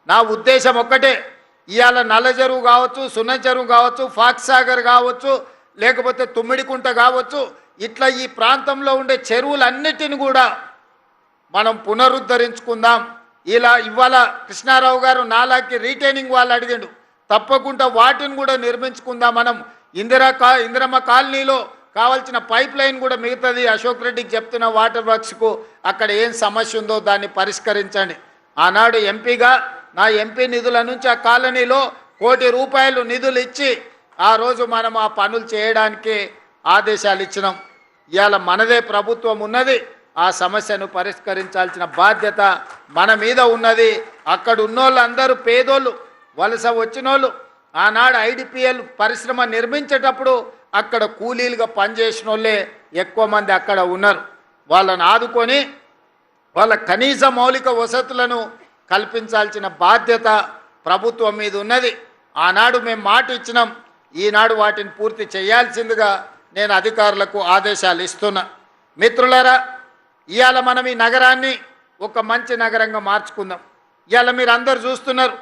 నా ఉద్దేశం ఒక్కటే, ఇవాళ నల్ల చెరువు కావచ్చు, సున్న చెరువు కావచ్చు, ఫాక్స్ సాగర్ కావచ్చు, లేకపోతే తుమ్మిడికుంట కావచ్చు, ఇట్లా ఈ ప్రాంతంలో ఉండే చెరువులన్నిటిని కూడా మనం పునరుద్ధరించుకుందాం. ఇలా ఇవాళ కృష్ణారావు గారు నాలాకి రీటైనింగ్ వాళ్ళు అడిగిండు, తప్పకుండా వాటిని కూడా నిర్మించుకుందాం. మనం ఇందిరమ్మ కాలనీలో కావాల్సిన పైప్ లైన్ కూడా మిగతాది అశోక్ రెడ్డికి చెప్తున్న వాటర్ వర్క్స్కు అక్కడ ఏం సమస్య ఉందో దాన్ని పరిష్కరించండి. ఆనాడు ఎంపీగా నా ఎంపీ నిధుల నుంచి ఆ కాలనీలో ₹1 కోటి నిధులు ఇచ్చి ఆ రోజు మనం ఆ పనులు చేయడానికి ఆదేశాలు ఇచ్చినాం. ఇవాళ మనదే ప్రభుత్వం ఉన్నది, ఆ సమస్యను పరిష్కరించాల్సిన బాధ్యత మన మీద ఉన్నది. అక్కడ ఉన్నోళ్ళందరూ పేదోళ్ళు, వలస వచ్చినోళ్ళు. ఆనాడు IDPL పరిశ్రమ నిర్మించేటప్పుడు అక్కడ కూలీలుగా పనిచేసిన వాళ్ళే ఎక్కువ మంది అక్కడ ఉన్నారు. వాళ్ళని ఆదుకొని వాళ్ళ కనీస మౌలిక వసతులను కల్పించాల్సిన బాధ్యత ప్రభుత్వం మీద ఉన్నది. ఆనాడు మేము మాట ఇచ్చినాం, ఈనాడు వాటిని పూర్తి చేయాల్సిందిగా నేను అధికారులకు ఆదేశాలు ఇస్తున్నా. మిత్రులారా, ఇవాళ మనం ఈ నగరాన్ని ఒక మంచి నగరంగా మార్చుకుందాం. ఇవాళ మీరు అందరు చూస్తున్నారు,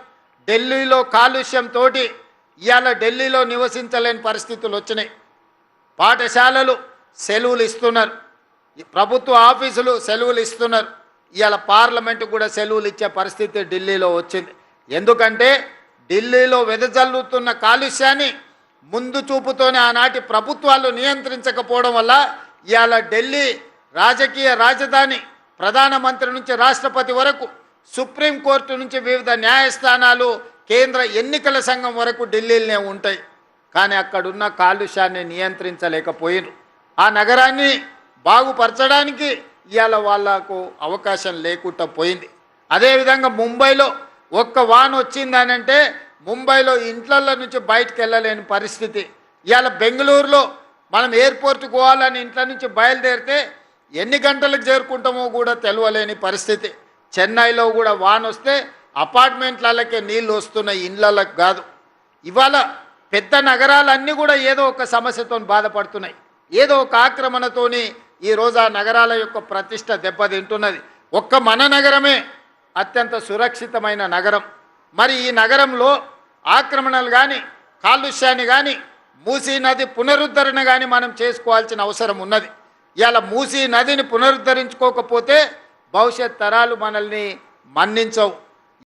ఢిల్లీలో కాలుష్యంతో ఇవాళ ఢిల్లీలో నివసించలేని పరిస్థితులు వచ్చినాయి. పాఠశాలలు సెలవులు ఇస్తున్నారు, ప్రభుత్వ ఆఫీసులు సెలవులు ఇస్తున్నారు. ఇవాళ పార్లమెంటు కూడా సెలవులు ఇచ్చే పరిస్థితి ఢిల్లీలో వచ్చింది. ఎందుకంటే ఢిల్లీలో వెదజల్లుతున్న కాలుష్యాన్ని ముందు చూపుతోనే ఆనాటి ప్రభుత్వాలు నియంత్రించకపోవడం వల్ల ఇవాళ ఢిల్లీ రాజకీయ రాజధాని, ప్రధానమంత్రి నుంచి రాష్ట్రపతి వరకు, సుప్రీంకోర్టు నుంచి వివిధ న్యాయస్థానాలు, కేంద్ర ఎన్నికల సంఘం వరకు ఢిల్లీలోనే ఉంటాయి. కానీ అక్కడున్న కాలుష్యాన్ని నియంత్రించలేకపోయినారు. ఆ నగరాన్ని బాగుపరచడానికి ఇవాళ వాళ్లకు అవకాశం లేకుండా పోయింది. అదేవిధంగా ముంబైలో ఒక్క వాన వచ్చిందనంటే ముంబైలో ఇంట్లల్లో నుంచి బయటకు వెళ్ళలేని పరిస్థితి. ఇవాళ బెంగళూరులో మనం ఎయిర్పోర్ట్కి పోవాలని ఇంట్లో నుంచి బయలుదేరితే ఎన్ని గంటలకు చేరుకుంటామో కూడా తెలియలేని పరిస్థితి. చెన్నైలో కూడా వాన వస్తే అపార్ట్మెంట్లకే నీళ్ళు వస్తున్నాయి, ఇళ్ళకి కాదు. ఇవాళ పెద్ద నగరాలన్నీ కూడా ఏదో ఒక సమస్యతో బాధపడుతున్నాయి, ఏదో ఒక ఆక్రమణతోని ఈరోజు ఆ నగరాల యొక్క ప్రతిష్ట దెబ్బతింటున్నది. ఒక్క మన నగరమే అత్యంత సురక్షితమైన నగరం. మరి ఈ నగరంలో ఆక్రమణలు కానీ, కాలుష్యాన్ని కానీ, మూసీ నది పునరుద్ధరణ కానీ మనం చేసుకోవాల్సిన అవసరం ఉన్నది. ఇలా మూసీ నదిని పునరుద్ధరించుకోకపోతే భవిష్యత్ తరాలు మనల్ని మన్నించవు.